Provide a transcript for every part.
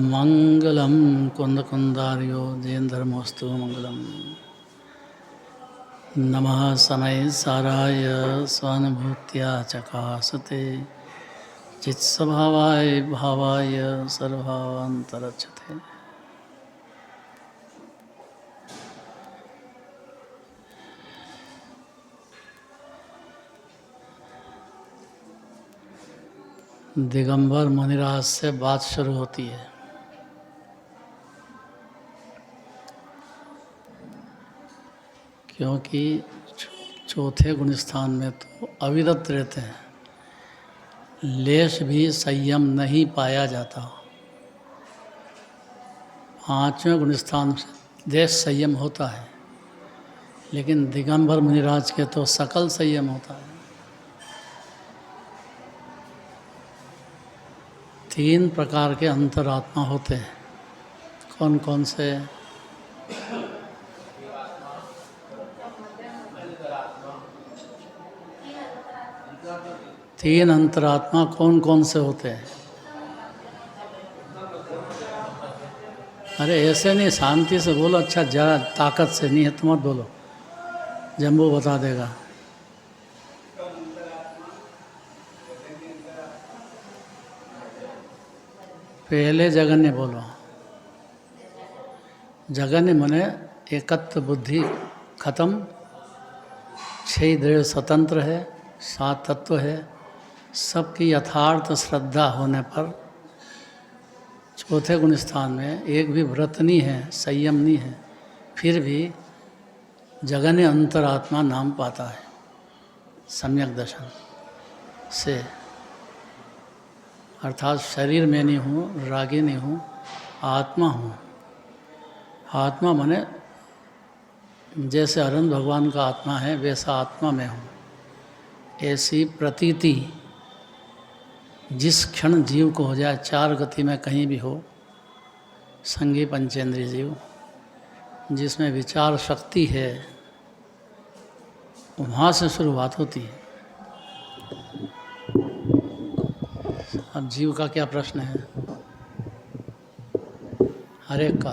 मंगलम कुंदकुंदार्यो जयेन्द्रमोस्तु मंगलम। नमः शनैः साराय स्वानुभूत्या चकासते चित्स्वभावाय भावाय सर्वभावान्तरच्छते। दिगंबर मुनिराज से बात शुरू होती है। क्योंकि चौथे गुणस्थान में तो अविरत रहते हैं, लेश भी संयम नहीं पाया जाता। पांचवें गुणस्थान से देश संयम होता है, लेकिन दिगंबर मुनिराज के तो सकल संयम होता है। तीन प्रकार के अंतरात्मा होते हैं। कौन कौन से? तीन अंतरात्मा कौन कौन से होते हैं? अरे ऐसे नहीं, शांति से बोलो। अच्छा जरा ताकत से नहीं है तो मत बोलो, जम्बू बता देगा। पहले जगन्य बोलो। जगन्य मने एकत्व बुद्धि खत्म, छह दृढ़ स्वतंत्र है, सात तत्व है, सबकी यथार्थ श्रद्धा होने पर चौथे गुण स्थान में एक भी व्रत नहीं है, संयम नहीं है, फिर भी जगन्य अंतरात्मा नाम पाता है सम्यक दर्शन से। अर्थात शरीर में नहीं हूँ, रागी नहीं हूँ, आत्मा हूँ। आत्मा माने जैसे अरविंद भगवान का आत्मा है वैसा आत्मा में हूँ, ऐसी प्रतीति जिस क्षण जीव को हो जाए, चार गति में कहीं भी हो, संगी पंचेंद्रिय जीव जिसमें विचार शक्ति है, वहाँ से शुरुआत होती है। अब जीव का क्या प्रश्न है? हर एक का।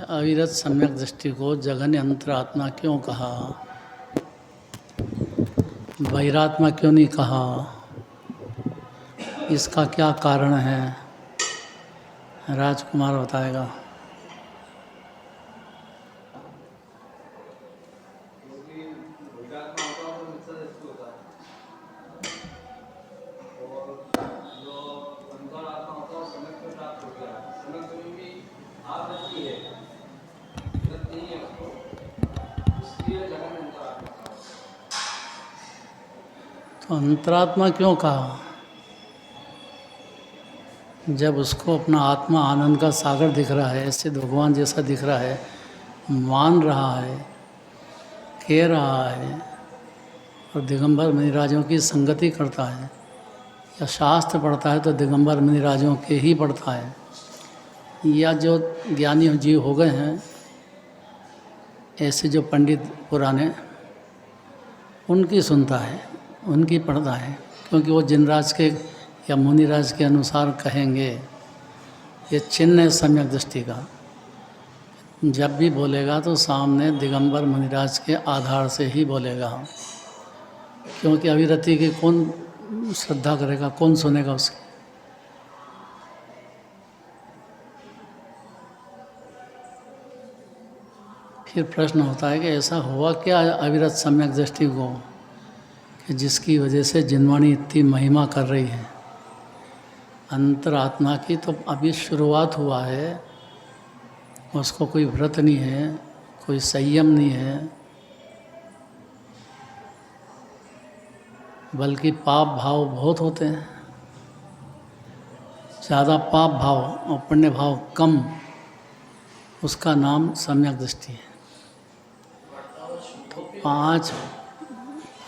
अविरत सम्यक दृष्टि को जगन्य अंतरात्मा क्यों कहा? बहिरात्मा क्यों नहीं कहा? इसका क्या कारण है? राजकुमार बताएगा। तो अंतरात्मा क्यों कहा? जब उसको अपना आत्मा आनंद का सागर दिख रहा है, ऐसे भगवान जैसा दिख रहा है, मान रहा है, कह रहा है, और दिगंबर मुनिराजों की संगति करता है, या शास्त्र पढ़ता है तो दिगंबर मुनिराजों के ही पढ़ता है, या जो ज्ञानी जीव हो गए हैं ऐसे जो पंडित पुराने, उनकी सुनता है, उनकी पढ़ता है। क्योंकि वो जिनराज के या मुनिराज के अनुसार कहेंगे। ये चिन्ह है सम्यक दृष्टि का। जब भी बोलेगा तो सामने दिगंबर मुनिराज के आधार से ही बोलेगा, क्योंकि अविरति की कौन श्रद्धा करेगा, कौन सुनेगा उसकी? फिर प्रश्न होता है कि ऐसा हुआ क्या अविरत सम्यक दृष्टि को कि जिसकी वजह से जिनवाणी इतनी महिमा कर रही है? अंतरात्मा की तो अभी शुरुआत हुआ है, उसको कोई व्रत नहीं है, कोई संयम नहीं है, बल्कि पाप भाव बहुत होते हैं। ज़्यादा पाप भाव और पुण्य भाव कम, उसका नाम सम्यक दृष्टि है। तो पाँच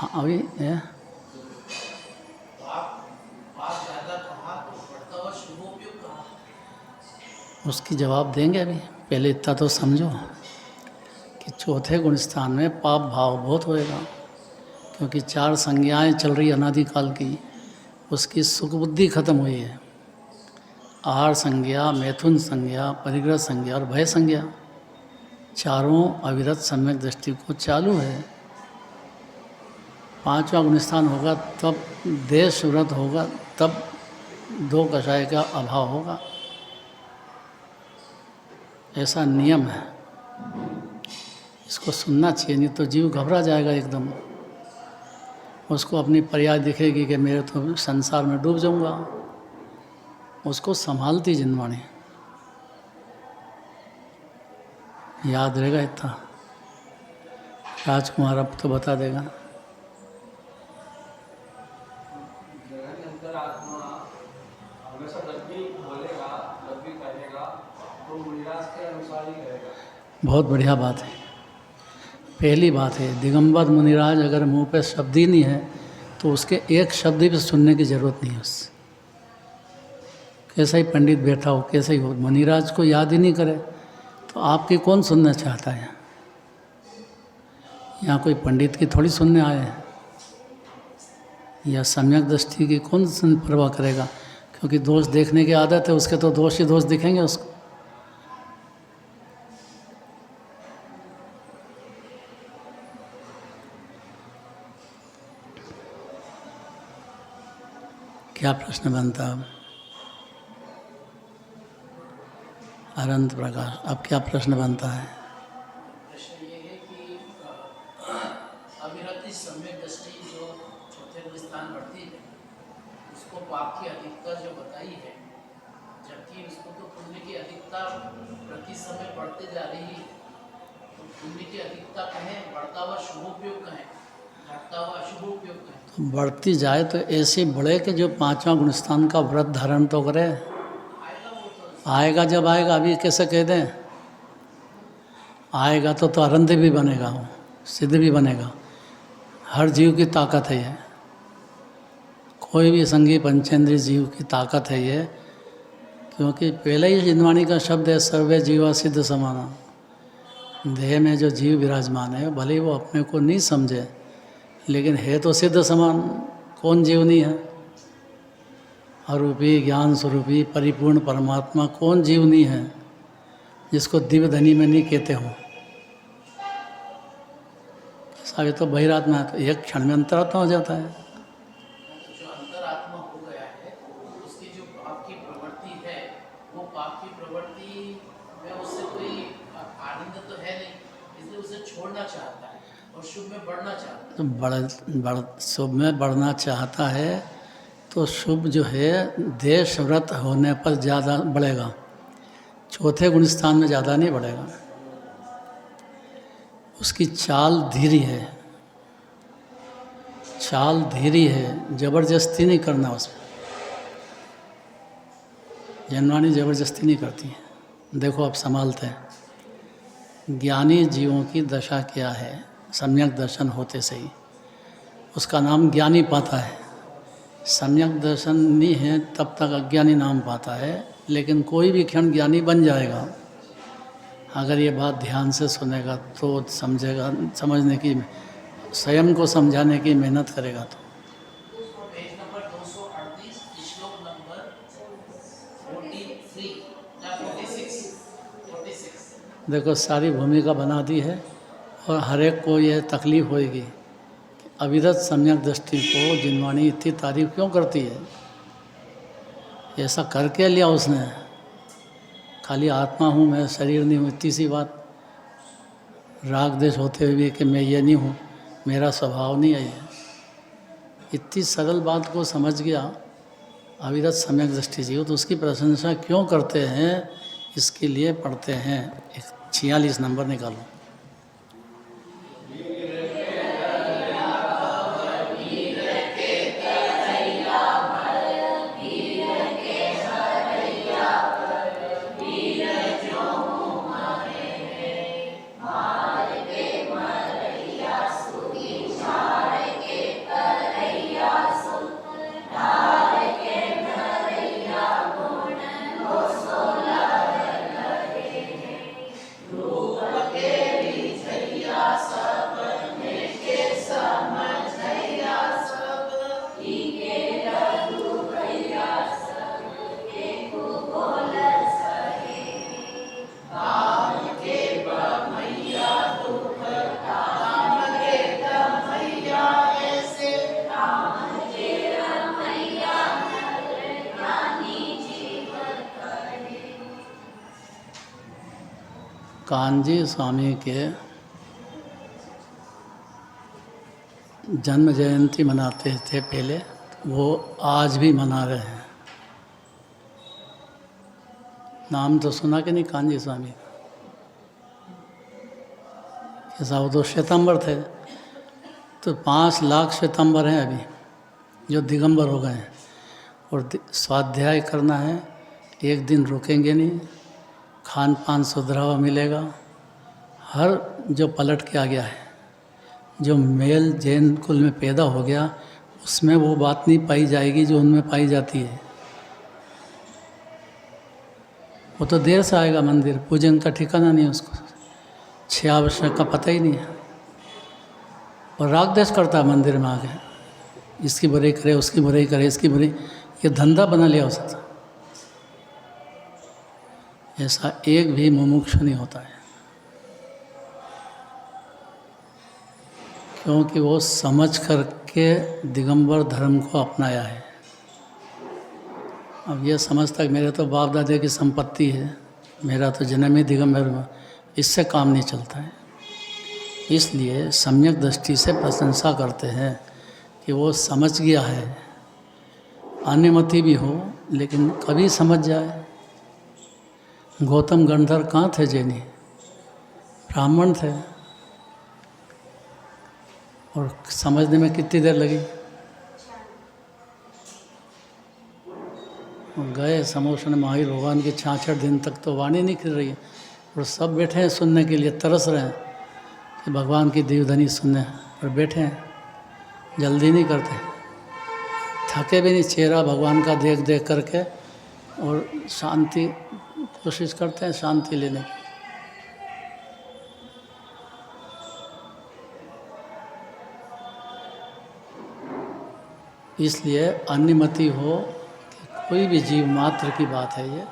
अभी है उसकी जवाब देंगे। अभी पहले इतना तो समझो कि चौथे गुण स्थान में पाप भाव बहुत होएगा, क्योंकि 4 संज्ञाएं चल रही अनादिकाल की, उसकी सुख बुद्धि खत्म हुई है। आहार संज्ञा, मैथुन संज्ञा, परिग्रह संज्ञा और भय संज्ञा, चारों अविरत सम्यक दृष्टि को चालू है। 5वां गुणस्थान होगा तब देश व्रत होगा, तब 2 कषाय का अभाव होगा। ऐसा नियम है, इसको सुनना चाहिए, नहीं तो जीव घबरा जाएगा एकदम। उसको अपनी पर्याय दिखेगी कि मेरे तो संसार में डूब जाऊंगा। उसको संभालती जिनवाणी, याद रहेगा इतना। राजकुमार अब तो बता देगा। बहुत बढ़िया बात है। पहली बात है, दिगंबर मुनिराज अगर मुंह पे शब्द ही नहीं है तो उसके एक शब्द भी सुनने की ज़रूरत नहीं है उससे। कैसा ही पंडित बैठा हो, कैसे ही हो, मुनिराज को याद ही नहीं करे तो आपकी कौन सुनना चाहता है? यहाँ कोई पंडित की थोड़ी सुनने आए हैं, या सम्यक दृष्टि की कौन परवाह करेगा? क्योंकि दोष देखने की आदत है उसके, तो दोष ही दोष दिखेंगे उसको। क्या प्रश्न बनता अब? अनंत प्रकाश, अब क्या प्रश्न बनता है? प्रश्न ये है कि अविरत सम्यक दृष्टि जो चौथे स्थान बढ़ती है, उसको पाप की अधिकता जो बताई है, जबकि उसको तो पुण्य की अधिकता प्रति समय बढ़ते जा रही है। तो पुण्य की अधिकता कहें, बढ़ता हुआ शुभोपयोग कहें, घटता हुआ अशुभोपयोग कहें। तो बढ़ती जाए तो ऐसे बढ़े कि जो 5वां गुणस्थान का व्रत धारण तो करे। आएगा जब आएगा, अभी कैसे कह दें? आएगा तो अरंध भी बनेगा, वो सिद्ध भी बनेगा। हर जीव की ताकत है ये, कोई भी संगी पंचेंद्रीय जीव की ताकत है ये। क्योंकि पहले ही जिनवाणी का शब्द है, सर्वे जीवा सिद्ध समाना। देह में जो जीव विराजमान है, भले ही वो अपने को नहीं समझे, लेकिन है तो सिद्ध समान। कौन जीव नहीं है? अरूपी ज्ञान स्वरूपी परिपूर्ण परमात्मा, कौन जीव नहीं है जिसको दिव्य धनी में नहीं कहते हो? सारे तो बहिरात्मा है, तो एक क्षण में अंतरात्मा हो जाता है। जो अंतरात्मा हो गया है, उसकी जो पाप की प्रवृत्ति है, वो पाप की प्रवृत्ति में उससे कोई आनंद तो है नहीं, इसलिए उसे छोड़ना चाहता है और शुभ में बढ़ना चाहता है। तो शुभ में बढ़ना चाहता है तो शुभ जो है देश व्रत होने पर ज़्यादा बढ़ेगा, चौथे गुणस्थान में ज़्यादा नहीं बढ़ेगा। उसकी चाल धीरी है, चाल धीरी है, जबरदस्ती नहीं करना उसमें। जनवाणी जबरदस्ती नहीं करती है। देखो आप संभालते हैं। ज्ञानी जीवों की दशा क्या है? सम्यक दर्शन होते सही उसका नाम ज्ञानी पाता है। सम्यक दर्शन नहीं है तब तक अज्ञानी नाम पाता है, लेकिन कोई भी क्षण ज्ञानी बन जाएगा अगर ये बात ध्यान से सुनेगा तो समझेगा। समझने की, स्वयं को समझाने की मेहनत करेगा तो। पेज नंबर 238, श्लोक नंबर 43 या 46। देखो सारी भूमिका बना दी है और हर एक को यह तकलीफ होएगी। अविरत सम्यक दृष्टि को जिनवाणी इतनी तारीफ क्यों करती है? ऐसा करके लिया उसने, खाली आत्मा हूँ मैं, शरीर नहीं हूँ, इतनी सी बात। राग देश होते हुए कि मैं ये नहीं हूँ, मेरा स्वभाव नहीं है ये। इतनी सरल बात को समझ गया अविरत सम्यक दृष्टि जीव, तो उसकी प्रशंसा क्यों करते हैं? इसके लिए पढ़ते हैं। 46 नंबर निकालो। रूप के कान्जी स्वामी के जन्म जयंती मनाते थे पहले, वो आज भी मना रहे हैं। नाम तो सुना कि नहीं कान्जी स्वामी? कैसा? वो तो श्वेतांबर थे, तो 5 लाख श्वेतांबर हैं अभी जो दिगंबर हो गए हैं। और स्वाध्याय करना है, एक दिन रुकेंगे नहीं, खान पान सुधरा हुआ मिलेगा। हर जो पलट के आ गया है, जो मेल जैन कुल में पैदा हो गया, उसमें वो बात नहीं पाई जाएगी जो उनमें पाई जाती है। वो तो देर से आएगा मंदिर, पूजन का ठिकाना नहीं उसको, 6 वर्ष का पता ही नहीं है। और राग देश करता है मंदिर में आके, इसकी बुराई करे, उसकी बुराई करे, इसकी बुराई, ये धंधा बना लिया उसका। ऐसा एक भी मुमुक्षु नहीं होता है, क्योंकि वो समझ करके दिगंबर धर्म को अपनाया है। अब ये समझता है मेरे तो बाप दादे की संपत्ति है, मेरा तो जन्म ही दिगंबर में, इससे काम नहीं चलता है। इसलिए सम्यक दृष्टि से प्रशंसा करते हैं कि वो समझ गया है, अनुमति भी हो लेकिन कभी समझ जाए। गौतम गंधर्व कहाँ थे? जैनी ब्राह्मण थे, और समझने में कितनी देर लगी? और गए समोषण महावीर भगवान की 66 दिन तक तो वाणी नहीं खिल रही है, और सब बैठे हैं सुनने के लिए, तरस रहे हैं कि भगवान की दीवधनी सुनने, और बैठे हैं, जल्दी नहीं करते, थके भी नहीं, चेहरा भगवान का देख देख करके, और शांति कोशिश करते हैं शांति लेने की। इसलिए अनुमति हो कि कोई भी जीव मात्र की बात है, ये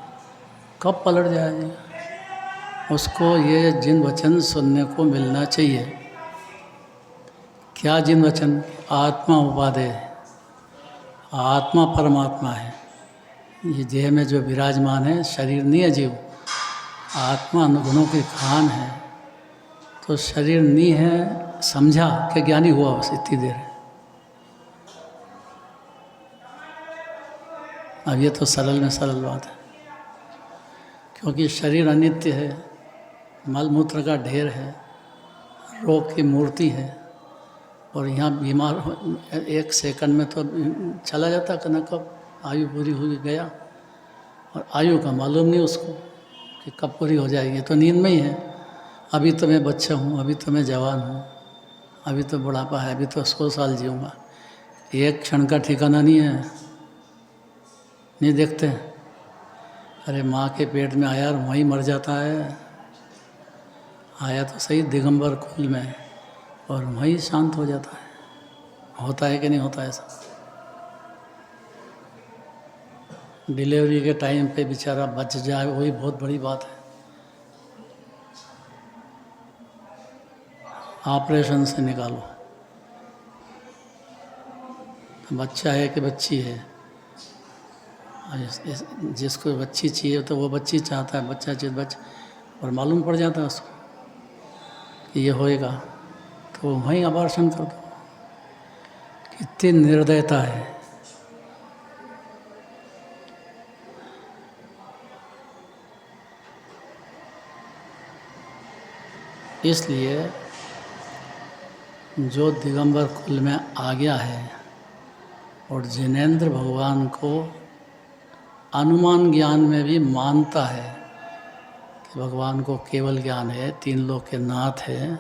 कब पलट जाएगी, उसको ये जिन वचन सुनने को मिलना चाहिए। क्या जिन वचन? आत्मा उपादेय, आत्मा परमात्मा है, ये देह में जो विराजमान है, शरीर नहीं है जीव, आत्मा अनुगुणों की खान है। तो शरीर नहीं है, समझा कि ज्ञानी हुआ, बस इतनी देर है। अब ये तो सरल में सरल बात है, क्योंकि शरीर अनित्य है, मल मूत्र का ढेर है, रोग की मूर्ति है, और यहाँ बीमार 1 सेकंड में तो चला जाता, कहना कब आयु पूरी हुई गया, और आयु का मालूम नहीं उसको कि कब पूरी हो जाएगी, तो नींद में ही है। अभी तो मैं बच्चा हूँ, अभी तो मैं जवान हूँ, अभी तो बुढ़ापा है, अभी तो 100 साल जीऊँगा। एक क्षण का ठिकाना नहीं है, नहीं देखते? अरे माँ के पेट में आया और वहीं मर जाता है, आया तो सही दिगंबर कुल में, और वहीं शांत हो जाता है। होता है कि नहीं होता ऐसा? डिलीवरी के टाइम पे बेचारा बच जाए, वही बहुत बड़ी बात है। ऑपरेशन से निकालो, बच्चा है कि बच्ची है, जिसको बच्ची चाहिए तो वो बच्ची चाहता है, बच्चा चाहिए बच्चा, और मालूम पड़ जाता है उसको कि ये होएगा, तो वहीं अबॉर्शन कर दो। कितनी निर्दयता है। इसलिए जो दिगंबर कुल में आ गया है और जिनेंद्र भगवान को अनुमान ज्ञान में भी मानता है कि भगवान को केवल ज्ञान है, 3 लोक के नाथ है,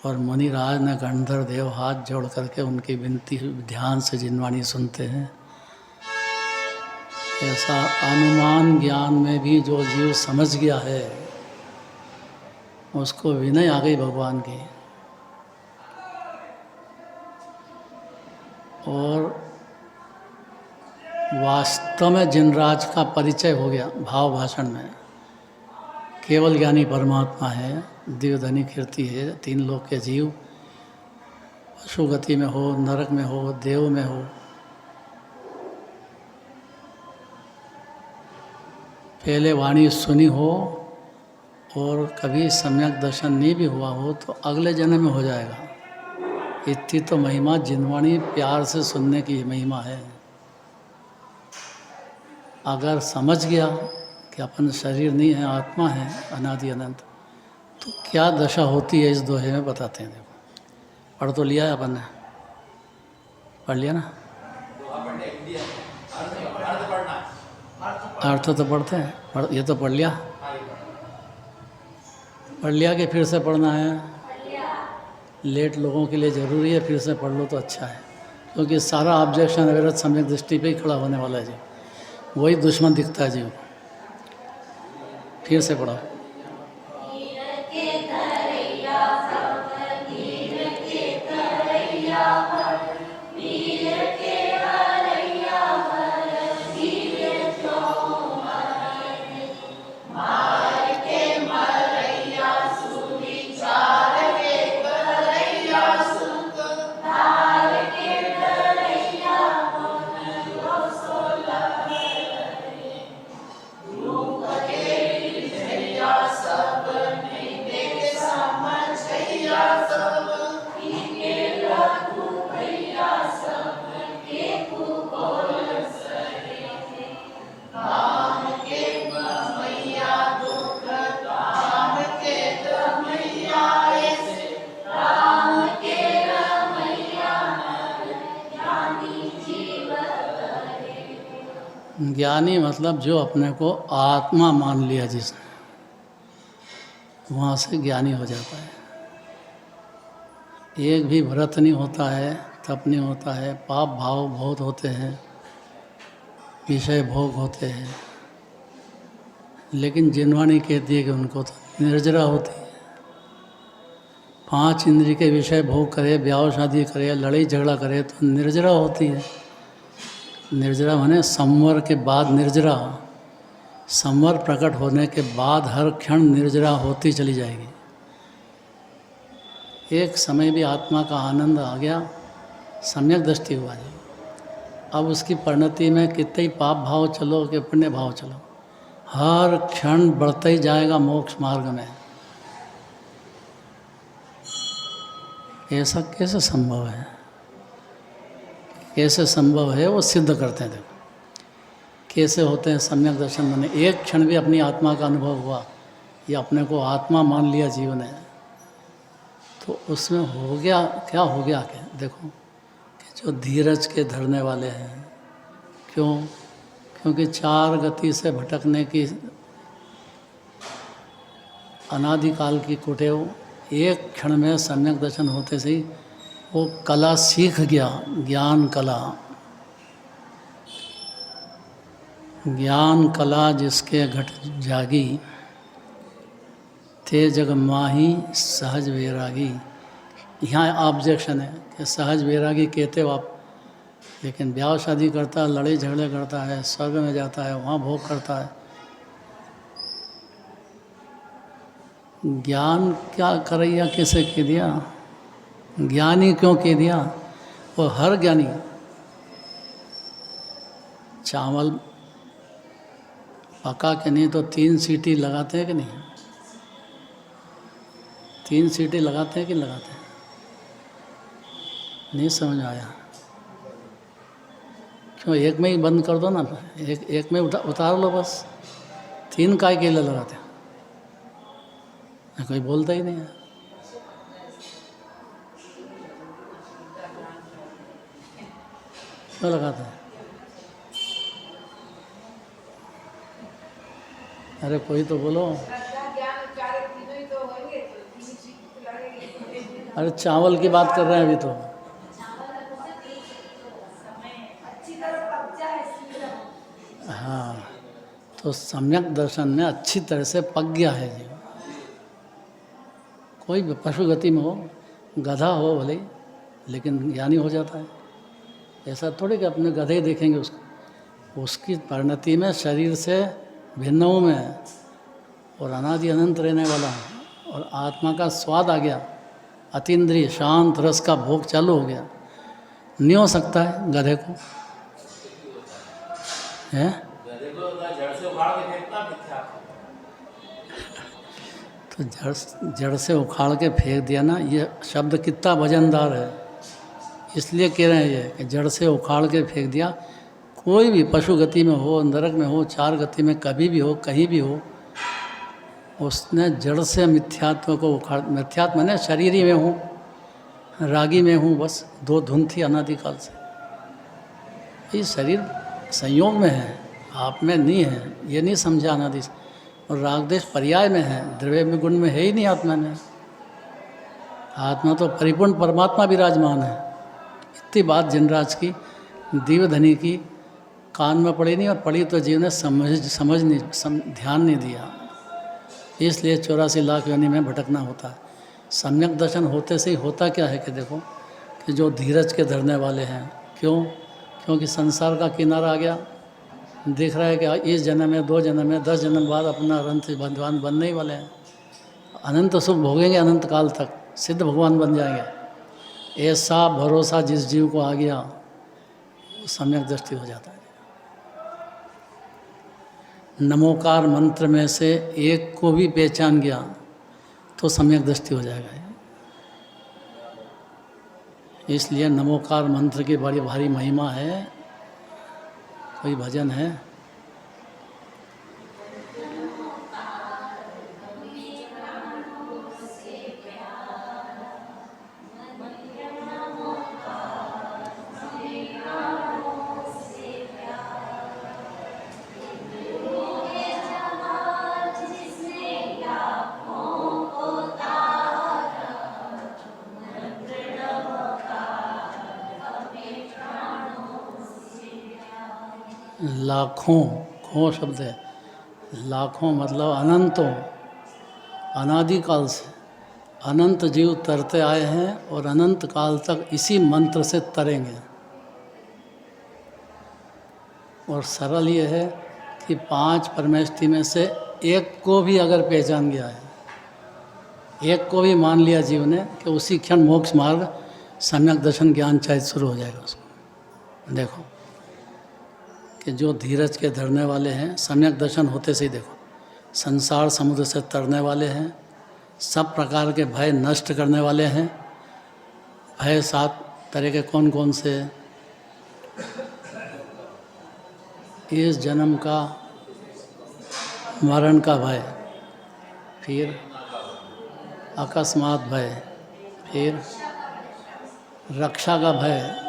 और मुनिराज ने गंधर्व देव हाथ जोड़ करके उनकी विनती ध्यान से जिनवाणी सुनते हैं। ऐसा अनुमान ज्ञान में भी जो जीव समझ गया है, उसको विनय आ गई भगवान की, और वास्तव में जिनराज का परिचय हो गया भाव भाषण में। केवल ज्ञानी परमात्मा है, दिव्यधनी कीर्ति है, 3 लोक के जीव, पशु गति में हो, नरक में हो, देव में हो, पहले वाणी सुनी हो और कभी सम्यक दर्शन नहीं भी हुआ हो तो अगले जन्म में हो जाएगा। इतनी तो महिमा जिनवाणी प्यार से सुनने की महिमा है। अगर समझ गया कि अपन शरीर नहीं है, आत्मा है अनादि अनंत, तो क्या दशा होती है इस दोहे में बताते हैं। देखो, पढ़ तो लिया है अपन ने, पढ़ लिया ना? अर्थ तो पढ़ते हैं, ये तो पढ़ लिया। पढ़ लिया कि फिर से पढ़ना है? लेट लोगों के लिए ज़रूरी है, फिर से पढ़ लो तो अच्छा है, क्योंकि सारा ऑब्जेक्शन अविरत सम्यक दृष्टि पे ही खड़ा होने वाला है जी। वही दुश्मन दिखता है जी। फिर से पढ़ो। ज्ञानी मतलब जो अपने को आत्मा मान लिया जिसने, वहाँ से ज्ञानी हो जाता है। एक भी व्रत नहीं होता है, तप नहीं होता है, पाप भाव बहुत होते हैं, विषय भोग होते हैं, लेकिन जिनवाणी कहती है कि उनको तो निर्जरा होती है। 5 इंद्रिय के विषय भोग करे, ब्याह शादी करे, लड़ाई झगड़ा करे तो निर्जरा होती है। निर्जरा माने संवर के बाद निर्जरा, संवर प्रकट होने के बाद हर क्षण निर्जरा होती चली जाएगी। एक समय भी आत्मा का आनंद आ गया, सम्यक दृष्टि हुआ जी। अब उसकी परिणति में कितने ही पाप भाव चलो कि पुण्य भाव चलो, हर क्षण बढ़ता ही जाएगा मोक्ष मार्ग में। ऐसा कैसे संभव है? कैसे संभव है वो सिद्ध करते हैं। देखो कैसे होते हैं सम्यक दर्शन। मैंने एक क्षण भी अपनी आत्मा का अनुभव हुआ, या अपने को आत्मा मान लिया जीवन है, तो उसमें हो गया क्या? हो गया क्या? देखो कि जो धीरज के धरने वाले हैं, क्यों? क्योंकि 4 गति से भटकने की अनादिकाल की कुटेव एक क्षण में सम्यक दर्शन होते से ही वो कला सीख गया। ज्ञान कला, ज्ञान कला जिसके घट जागी, ते जग माही सहज वैरागी। यहाँ ऑब्जेक्शन है कि सहज वैरागी कहते हो आप, लेकिन ब्याह शादी करता है, लड़ाई झगड़े करता है, स्वर्ग में जाता है, वहाँ भोग करता है। ज्ञान क्या करैया कैसे कह दिया? ज्ञानी क्यों कह दिया? वो हर ज्ञानी चावल पका के नहीं तो 3 सीटी लगाते हैं कि नहीं? 3 सीटी लगाते हैं कि लगाते हैं? नहीं समझ आया? क्यों? एक में ही बंद कर दो ना, एक में उतार लो बस। 3 काय के लिए लगाते हैं? कोई बोलता ही नहीं है। क्यों लगाते हैं? अरे कोई तो बोलो। अरे चावल की बात कर रहे हैं अभी तो। हाँ, तो सम्यक दर्शन में अच्छी तरह से पक गया है जी। कोई भी पशु गति में हो, गधा हो भले, लेकिन ज्ञानी हो जाता है। ऐसा थोड़ी कि अपने गधे देखेंगे उसको, उसकी परिणति में शरीर से भिन्नों में और अनादि अनंत रहने वाला है, और आत्मा का स्वाद आ गया, अतीन्द्रिय शांत रस का भोग चालू हो गया। नहीं हो सकता है गधे को? है तो जड़ से उखाड़ के फेंक दिया ना, ये शब्द कितना वजनदार है। इसलिए कह रहे हैं ये कि जड़ से उखाड़ के फेंक दिया। कोई भी पशु गति में हो, नरक में हो, चार गति में कभी भी हो, कहीं भी हो, उसने जड़ से मिथ्यात्व को उखाड़, मिथ्यात्व मैंने शरीर ही में हूँ, रागी में हूँ, बस दो धुन थी अनादिकाल से। ये शरीर संयोग में है, आप में नहीं है, ये नहीं समझा अनादि। और राग देश पर्याय में है, द्रव्य में गुण में है ही नहीं आत्मा में। आत्मा तो परिपूर्ण परमात्मा विराजमान है। इतनी बात जिनराज की, दीवधनी की कान में पड़ी नहीं, और पड़ी तो जीव ने समझ नहीं, ध्यान नहीं दिया। इसलिए 84 लाख योनि में भटकना होता है। सम्यक दर्शन होते से ही होता क्या है कि देखो कि जो धीरज के धरने वाले हैं, क्योंकि संसार का किनारा आ गया, दिख रहा है कि इस जन्म में, 2 जन्म में, 10 जन्म बाद अपना अनंत भगवान बनने ही वाले हैं, अनंत सुख भोगेंगे, अनंत काल तक सिद्ध भगवान बन जाएंगे। ऐसा भरोसा जिस जीव को आ गया, वो सम्यक दृष्टि हो जाता है। नमोकार मंत्र में से एक को भी पहचान गया तो सम्यक दृष्टि हो जाएगा। इसलिए नमोकार मंत्र की बड़ी भारी महिमा है। कोई भजन है, लाखों, खो शब्द है, लाखों मतलब अनंतों, अनादिकाल से अनंत जीव तरते आए हैं और अनंत काल तक इसी मंत्र से तरेंगे। और सरल ये है कि 5 परमेष्टि में से एक को भी अगर पहचान गया है, एक को भी मान लिया जीव ने, कि उसी क्षण मोक्ष मार्ग सम्यक दर्शन ज्ञान चाहिए शुरू हो जाएगा उसको। देखो कि जो धीरज के धरने वाले हैं, सम्यक दर्शन होते से ही देखो संसार समुद्र से तरने वाले हैं, सब प्रकार के भय नष्ट करने वाले हैं। भय 7 तरह के कौन कौन से? इस जन्म का, मरण का भय, फिर अकस्मात भय, फिर रक्षा का भय,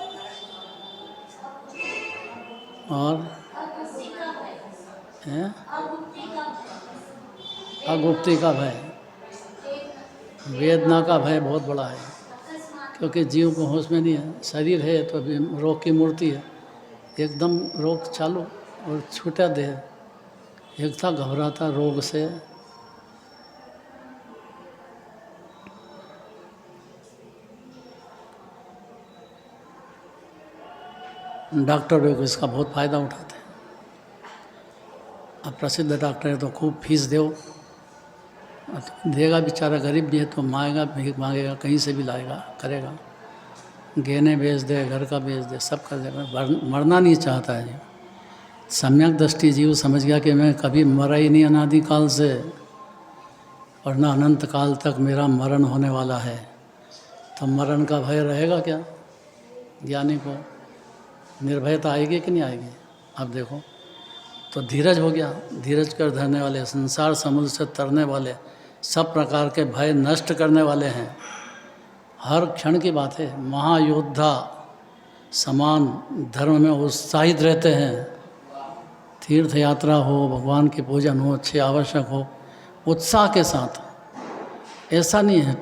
और अगुप्ती का भय, वेदना का भय बहुत बड़ा है, क्योंकि जीव को होश में नहीं है। शरीर है तो अभी रोग की मूर्ति है, एकदम रोग चालू और छूटा देह, एक था घबराता रोग से। डॉक्टर भी इसका बहुत फ़ायदा उठाते हैं। अब प्रसिद्ध डॉक्टर है तो खूब फीस दो, देगा बेचारा, गरीब भी है तो मांगेगा, भीख मांगेगा, कहीं से भी लाएगा, करेगा, गहने बेच दे, घर का बेच दे, सब कर देगा, मरना नहीं चाहता है। सम्यक दृष्टि जीव समझ गया कि मैं कभी मरा ही नहीं अनादिकाल से, और न अनंत काल तक मेरा मरण होने वाला है, तो मरण का भय रहेगा क्या? ज्ञानी को निर्भयता आएगी कि नहीं आएगी? अब देखो, तो धीरज हो गया, धीरज कर धरने वाले, संसार समुद्र से तरने वाले, सब प्रकार के भय नष्ट करने वाले हैं। हर क्षण की बात है, महायोद्धा समान धर्म में उत्साहित रहते हैं। तीर्थ यात्रा हो, भगवान की पूजन हो, अच्छे आवश्यक हो, उत्साह के साथ। ऐसा नहीं है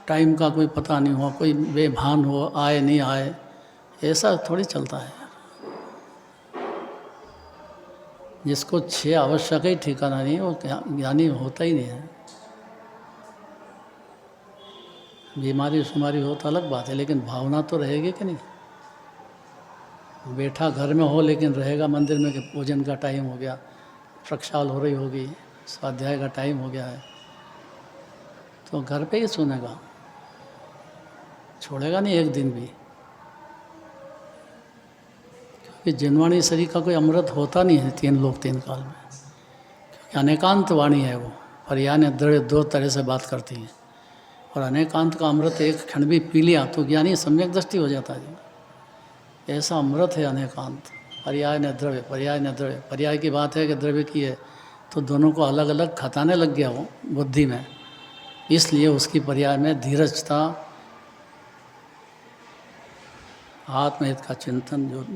टाइम का कोई पता नहीं हो, कोई बेभान हो, आए नहीं आए, ऐसा थोड़ी चलता है। जिसको 6 आवश्यक ही ठिकाना नहीं, वो ज्ञानी होता ही नहीं है। बीमारी शुमारी हो तो अलग बात है, लेकिन भावना तो रहेगी कि नहीं? बैठा घर में हो लेकिन रहेगा मंदिर में कि पूजन का टाइम हो गया, प्रक्षाल हो रही होगी, स्वाध्याय का टाइम हो गया है, तो घर पे ही सुनेगा, छोड़ेगा नहीं एक दिन भी। क्योंकि जिनवाणी शरीर का कोई अमृत होता नहीं है 3 लोक 3 काल में, क्योंकि अनेकांत वाणी है वो, पर्याय ने द्रव्य दो तरह से बात करती हैं। और अनेकांत का अमृत एक क्षण भी पी लिया तो ज्ञानी सम्यक दृष्टि हो जाता है जी। ऐसा अमृत है अनेकांत। पर्याय ने द्रव्य, पर्याय ने द्रव्य, पर्याय की बात है कि द्रव्य की है तो दोनों को अलग अलग खताने लग गया वो बुद्धि में, इसलिए उसकी पर्याय में धीरजता, आत्महित का चिंतन, जो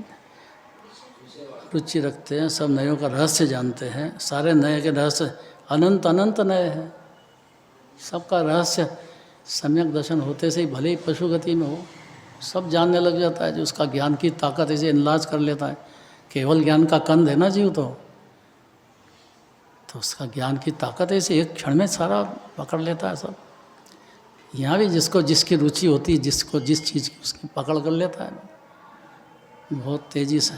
रुचि रखते हैं सब नयों का रहस्य जानते हैं। सारे नए के रहस्य अनंत अनंत नए हैं, सबका रहस्य सम्यक दर्शन होते से ही भले ही पशु गति में हो सब जानने लग जाता है। जो उसका ज्ञान की ताकत ऐसे इनलाज कर लेता है। केवल ज्ञान का कंद है ना जीव तो उसका ज्ञान की ताकत ऐसे एक क्षण में सारा पकड़ लेता है सब। यहाँ भी जिसको जिसकी रुचि होती है, जिसको जिस चीज़ की उसकी पकड़ कर लेता है बहुत तेज़ी से।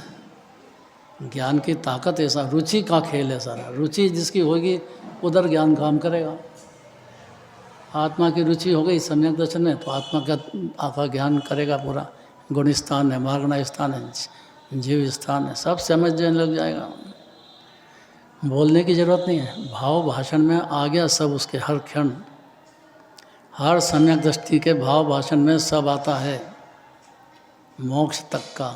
ज्ञान की ताकत ऐसा रुचि का खेल है सारा। रुचि जिसकी होगी उधर ज्ञान काम करेगा। आत्मा की रुचि हो गई सम्यक दर्शन में तो आत्मा का ज्ञान करेगा पूरा। गुण स्थान है, मार्गना स्थान है, जीव स्थान है, सब समझने लग जाएगा। बोलने की ज़रूरत नहीं है, भाव भाषण में आ गया सब उसके। हर क्षण हर सम्यक दृष्टि के भाव भाषण में सब आता है मोक्ष तक का।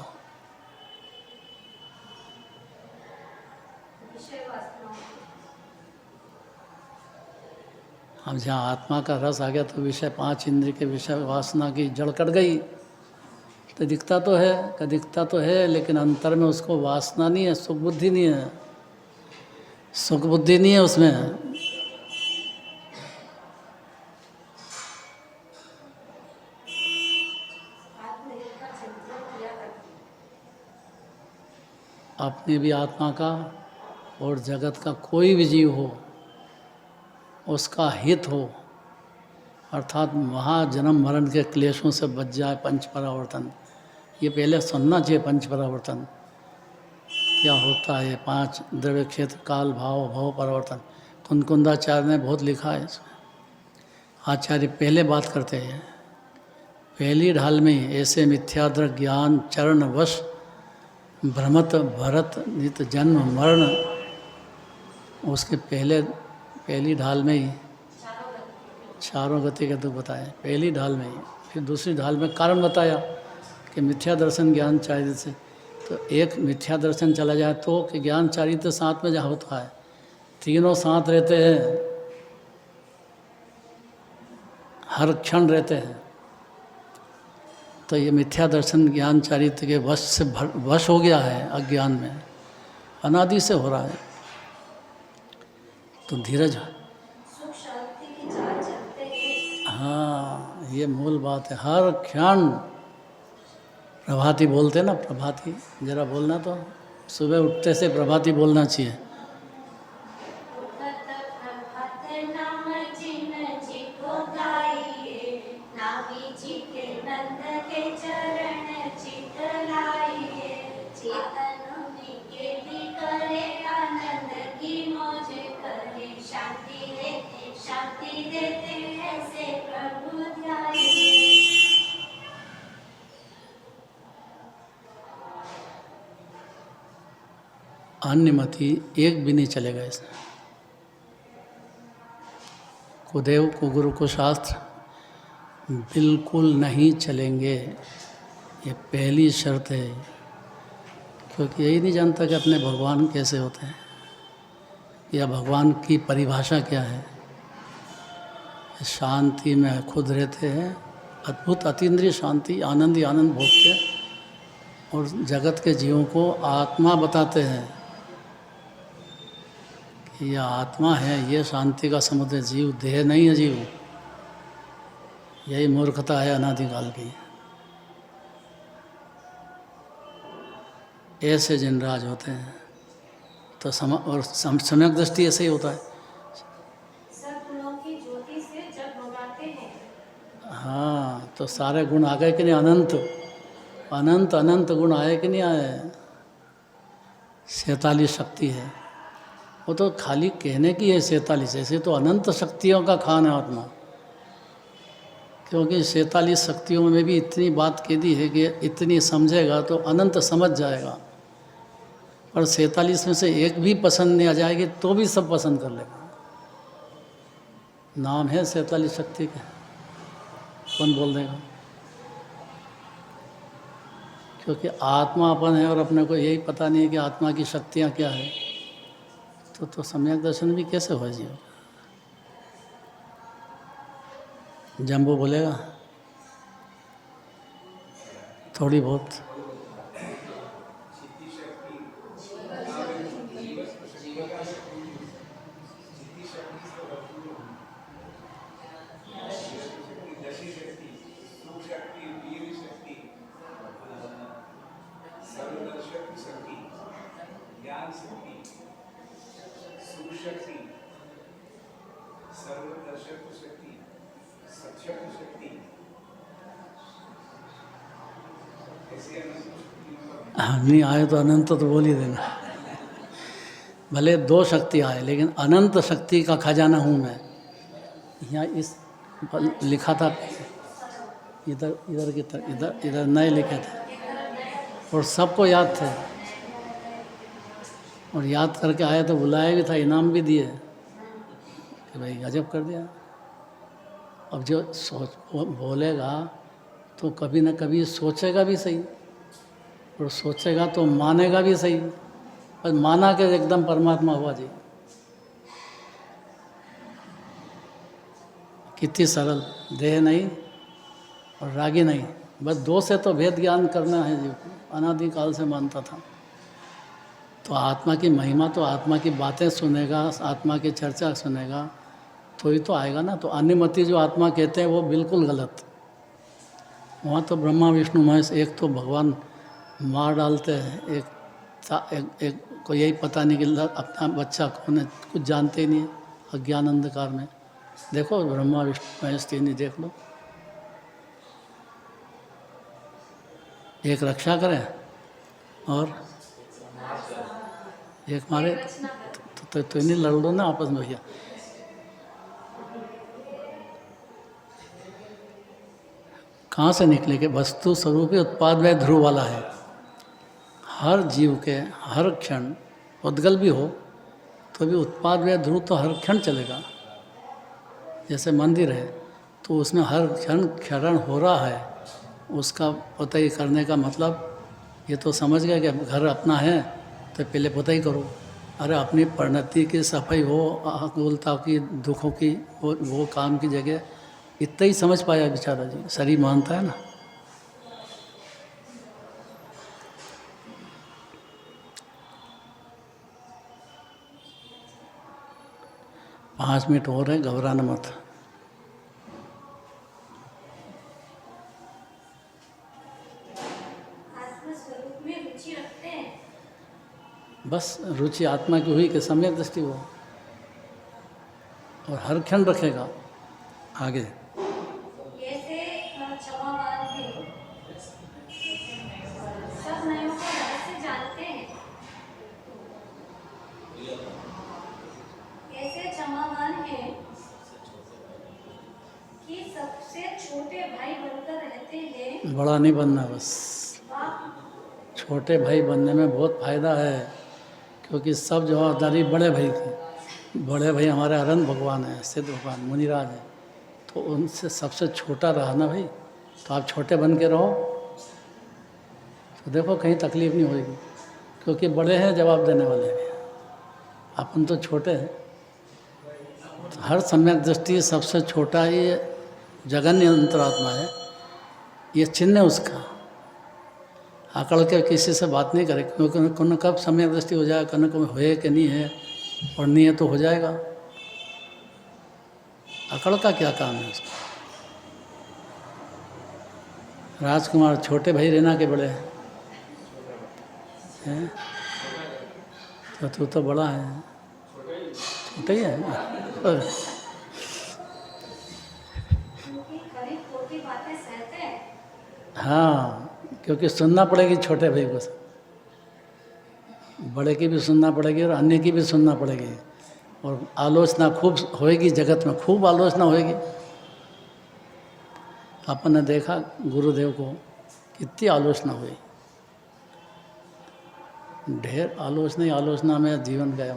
अब जहाँ आत्मा का रस आ गया तो विषय, पांच इंद्रिय के विषय वासना की जड़ कट गई तो दिखता तो है लेकिन अंतर में उसको वासना नहीं है, सुख बुद्धि नहीं है, सुख बुद्धि नहीं है उसमें। अपनी भी आत्मा का और जगत का कोई भी जीव हो उसका हित हो, अर्थात महाजन्म मरण के क्लेशों से बच जाए। पंच परावर्तन ये पहले सुनना चाहिए। पंच परावर्तन क्या होता है? पांच द्रव्य क्षेत्र, काल, भाव, भव, परावर्तन। कुंदाचार्य ने बहुत लिखा है इसमें। आचार्य पहले बात करते हैं, पहली ढाल में ऐसे मिथ्याद्र ज्ञान चरण वश भ्रमत भरत नित जन्म मरण। उसके पहली ढाल में ही चारों गति के दुख बताए, पहली ढाल में ही। फिर दूसरी ढाल में कारण बताया कि मिथ्या दर्शन ज्ञान चारित्र से। तो एक मिथ्या दर्शन चला जाए तो कि ज्ञान चारित्र साथ में जहाँ होता है, तीनों साथ रहते हैं, हर क्षण रहते हैं। तो ये मिथ्या दर्शन ज्ञान चारित्र के वश से वश हो गया है अज्ञान में, अनादि से हो रहा है। तो धीरज, हाँ ये मूल बात है। हर क्षण प्रभाती बोलते ना, प्रभाती जरा बोलना तो सुबह उठते से प्रभाती बोलना चाहिए। अन्यमति एक भी नहीं चलेगा इसमें। कुदेव कुगुरु को शास्त्र बिल्कुल नहीं चलेंगे, ये पहली शर्त है। क्योंकि यही नहीं जानता कि अपने भगवान कैसे होते हैं या भगवान की परिभाषा क्या है। शांति में खुद रहते हैं, अद्भुत अतीन्द्रिय शांति, आनंद ही आनंद भोगते हैं और जगत के जीवों को आत्मा बताते हैं कि यह आत्मा है, ये शांति का समुद्र। जीव देह नहीं है जीव, यही मूर्खता है अनादिकाल की। ऐसे जिनराज होते हैं तो सम्यक दृष्टि ऐसे ही होता है। हाँ तो सारे गुण आ गए कि नहीं? अनंत अनंत अनंत गुण आए कि नहीं आए? 47 शक्ति है, वो तो खाली कहने की है 47, ऐसे तो अनंत शक्तियों का खान है आत्मा। क्योंकि 47 शक्तियों में भी इतनी बात कह दी है कि इतनी समझेगा तो अनंत समझ जाएगा। और 47 में से एक भी पसंद नहीं आ जाएगी तो भी सब पसंद कर लेगा। नाम है 47 शक्ति का, कौन बोल देगा? क्योंकि आत्मा अपन है और अपने को यही पता नहीं है कि आत्मा की शक्तियाँ क्या है, तो सम्यक दर्शन भी कैसे हो जीव? जम्बो बोलेगा थोड़ी बहुत। नहीं आए तो अनंत तो बोल ही देना। भले 2 शक्ति आए लेकिन अनंत शक्ति का खजाना हूँ मैं। यहाँ इस लिखा था, इधर इधर की तरफ, इधर इधर नए लिखे थे और सबको याद थे, और याद करके आए तो बुलाया भी था, इनाम भी दिए कि भाई गजब कर दिया। अब जो सोच बोलेगा तो कभी ना कभी सोचेगा भी सही, और सोचेगा तो मानेगा भी सही, पर माना के एकदम परमात्मा हुआ जी। कितनी सरल, देह नहीं और रागी नहीं, बस 2 से तो भेद ज्ञान करना है जीव को, अनादिकाल से मानता था। तो आत्मा की महिमा, तो आत्मा की बातें सुनेगा, आत्मा की चर्चा सुनेगा तो ही तो आएगा ना। तो अन्यमति जो आत्मा कहते हैं वो बिल्कुल गलत। वहाँ तो ब्रह्मा विष्णु महेश, एक तो भगवान मार डालते हैं, एक को यही पता नहीं कि अपना बच्चा कौन है, कुछ जानते ही नहीं है, अज्ञान अंधकार में। देखो ब्रह्मा विष्णु महेश तीन ही देख लो, एक रक्षा करे और एक मारे, तो नहीं लड़ लो ना आपस में भैया। कहाँ से निकले कि वस्तु स्वरूप ही उत्पाद व ध्रुव वाला है। हर जीव के हर क्षण उद्गल भी हो तो भी उत्पाद व ध्रुव तो हर क्षण चलेगा। जैसे मंदिर है तो उसमें हर क्षण क्षरण हो रहा है, उसका पुताई करने का मतलब ये तो समझ गए कि घर अपना है तो पहले पुताई करो। अरे अपनी परिणति की सफाई हो, आकुलता की, दुखों की, वो काम की जगह, इतना ही समझ पाया बेचारा जी, शरीर मानता है ना। पाँच मिनट और है, घबराना मत। बस रुचि आत्मा की हुई कि सम्यक दृष्टि हो, और हर क्षण रखेगा आगे। बड़ा नहीं बनना, बस छोटे भाई बनने में बहुत फायदा है, क्योंकि सब जवाबदारी बड़े भाई की। बड़े भाई हमारे अनंत भगवान हैं, सिद्ध भगवान, मुनिराज हैं, तो उनसे सबसे छोटा रहा ना भाई, तो आप छोटे बन के रहो तो देखो कहीं तकलीफ नहीं होगी, क्योंकि बड़े हैं जवाब देने वाले हैं, अपन तो छोटे हैं। तो हर सम्यक दृष्टि सबसे छोटा ये जगन्य अंतरात्मा है, ये चिन्ह है उसका। आकड़ के किसी से बात नहीं करे, क्योंकि कौन कब सम्यक दृष्टि हो जाएगा, कौन को है कि नहीं है, और नहीं है तो हो जाएगा। अकड़ का क्या काम है उसका। राजकुमार छोटे भाई रहना के बड़े हैं, तो तू तो बड़ा है, छोटा ही है। हाँ, क्योंकि सुनना पड़ेगी छोटे भाई को, बड़े की भी सुनना पड़ेगी और अन्य की भी सुनना पड़ेगी, और आलोचना खूब होएगी, जगत में खूब आलोचना होएगी। अपन ने देखा गुरुदेव को कितनी आलोचना हुई, ढेर आलोचना ही आलोचना में जीवन गया,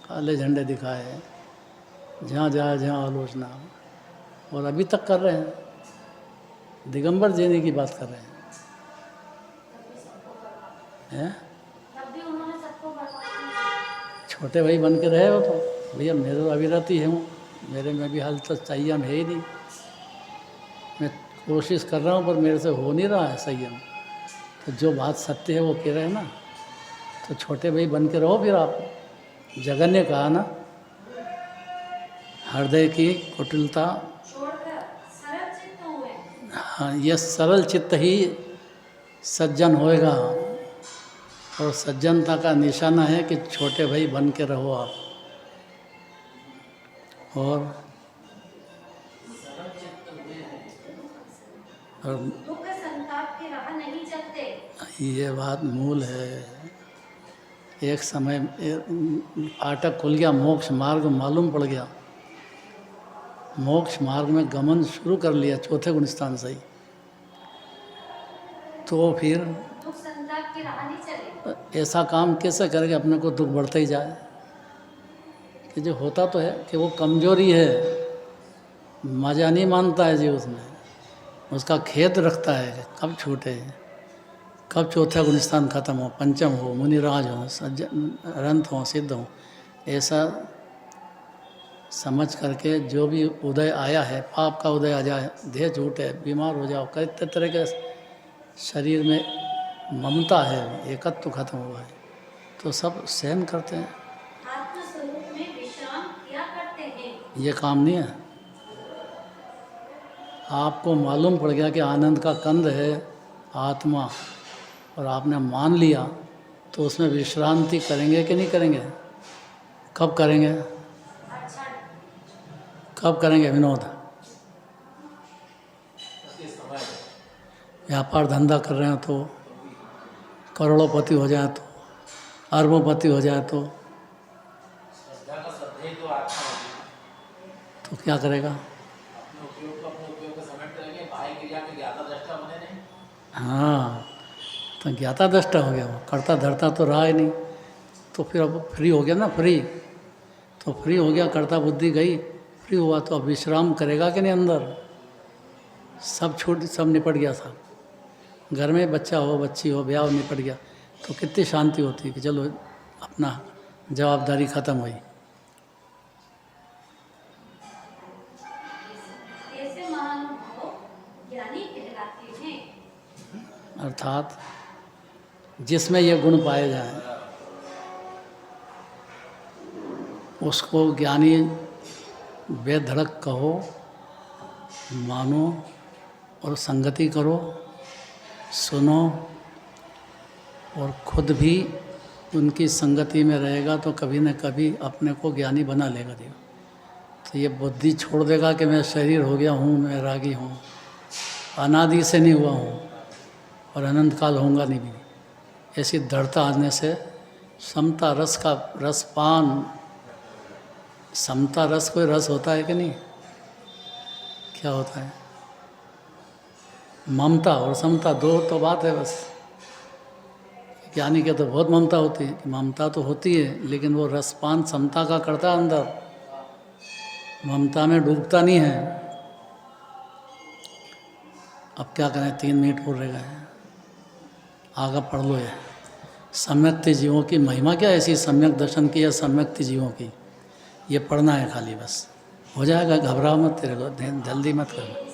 काले झंडे दिखाए, जहाँ जाए जहाँ आलोचना, और अभी तक कर रहे हैं। दिगंबर जीने की बात कर रहे हैं। तब भी उन्होंने सबको बर्बाद किया। छोटे भाई बन के रहे हो तो भैया मेरे तो अविरति हूँ, मेरे में भी हाल तक संयम है ही नहीं। मैं कोशिश कर रहा हूँ पर मेरे से हो नहीं रहा है संयम। तो जो बात सत्य है वो कह रहे हैं ना, तो छोटे भाई बन के रहो फिर आप। जगन ने कहा ना, हृदय की कुटिलता, छोड़कर सरल चित्त हुए। हाँ, ये सरल चित्त ही सज्जन होएगा। और सज्जनता का निशाना है कि छोटे भाई बन के रहो आप। और दुख संताप की राह नहीं चलते। ये बात मूल है। एक समय फाटक खुल गया, मोक्ष मार्ग मालूम पड़ गया, मोक्ष मार्ग में गमन शुरू कर लिया चौथे गुण स्थान से ही। तो फिर दुख संताप की राह नहीं चले। ऐसा काम कैसे करेंगे, अपने को दुख बढ़ता ही जाए। कि जो होता तो है कि वो कमजोरी है, मज़ा नहीं मानता है जी उसमें, उसका खेद रखता है कब छूटे, कब चौथा गुण स्थान खत्म हो, पंचम हो, मुनिराज हो, सज्जन अनंत हो, सिद्ध हो। ऐसा समझ करके जो भी उदय आया है, पाप का उदय आ जाए, देह छूटे, बीमार हो जाओ, कई तरह के शरीर में ममता है, एकत्व खत्म हुआ है, तो सब सहन करते हैं। आत्म स्वरूप में विश्राम किया करते हैं। ये काम नहीं है। आपको मालूम पड़ गया कि आनंद का कंद है आत्मा, और आपने मान लिया, तो उसमें विश्रांति करेंगे कि नहीं करेंगे? कब करेंगे? अच्छा, कब करेंगे विनोद? व्यापार धंधा कर रहे हो तो, करोड़ोंपति हो जाए तो, अरबोंपति हो जाए तो क्या करेगा? हाँ, तो ज्ञाता दृष्टा हो गया वो, करता धरता तो रहा ही नहीं। तो फिर अब फ्री हो गया ना, फ्री तो फ्री हो गया, करता बुद्धि गई, फ्री हुआ तो अब विश्राम करेगा कि नहीं? अंदर सब छूट, सब निपट गया था। घर में बच्चा हो, बच्ची हो, ब्याह निपट गया, तो कितनी शांति होती कि चलो अपना जवाबदारी ख़त्म हुई। ऐसे महानुभाव ज्ञानी कहलाते हैं। अर्थात जिसमें ये गुण पाए जाएं उसको ज्ञानी बेधड़क कहो, मानो और संगति करो, सुनो, और खुद भी उनकी संगति में रहेगा तो कभी न कभी अपने को ज्ञानी बना लेगा देव। तो ये बुद्धि छोड़ देगा कि मैं शरीर हो गया हूँ, मैं रागी हूँ, अनादि से नहीं हुआ हूँ और अनंत काल होऊंगा नहीं भी। ऐसी दृढ़ता आने से समता रस का रसपान, समता रस कोई रस होता है कि नहीं? क्या होता है? ममता और समता दो तो बात है बस। ज्ञानी के तो बहुत ममता होती है, ममता तो होती है लेकिन वो रसपान समता का करता है, अंदर ममता में डूबता नहीं है। अब क्या करें, 3 मिनट हो रह गए हैं, आगे पढ़ लो। ये सम्यक्ति जीवों की महिमा क्या है, ऐसी सम्यक दर्शन की या सम्यक्ति जीवों की, ये पढ़ना है खाली बस, हो जाएगा। घबराओ मत, तेरे को जल्दी मत करना।